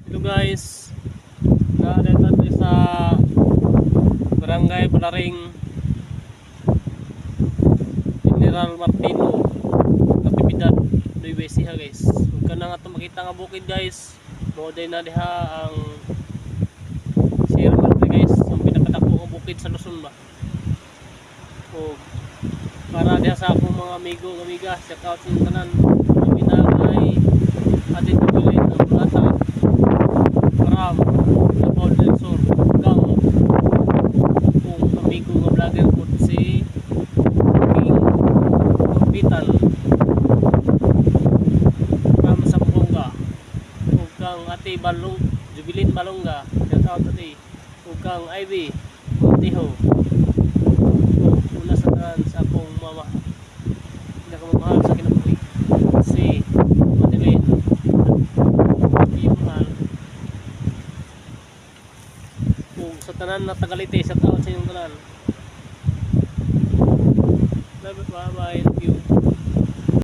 Hello guys, narito tayo sa Barangay Palaring, General Martino, Natividad, Nueva Ecija guys. Huwag ka na nga ito makita nga bukid guys. Moday na diha ang Sierra Madre guys, ang pinakadako nga bukid sa Luzon ba. O para diha sa akong mga amigo, amiga, check out sa tanan. Ang ginagay atin tubilin ang bata Ram, Paul del Sur, Gang, kung amigo nga vlogger po si King Orbital, Ram Sampunga, ug kang ate Balong, Jubilin Balonga, shout out ate, ug kang Ivy, Montijo, ug una sa tanan sa akong mama, pinakamamahal sa kinabuhi, si Madeline, mahal. Sa tanan na Tagalite, sa taon sa inyong tanan. Bye bye, love you.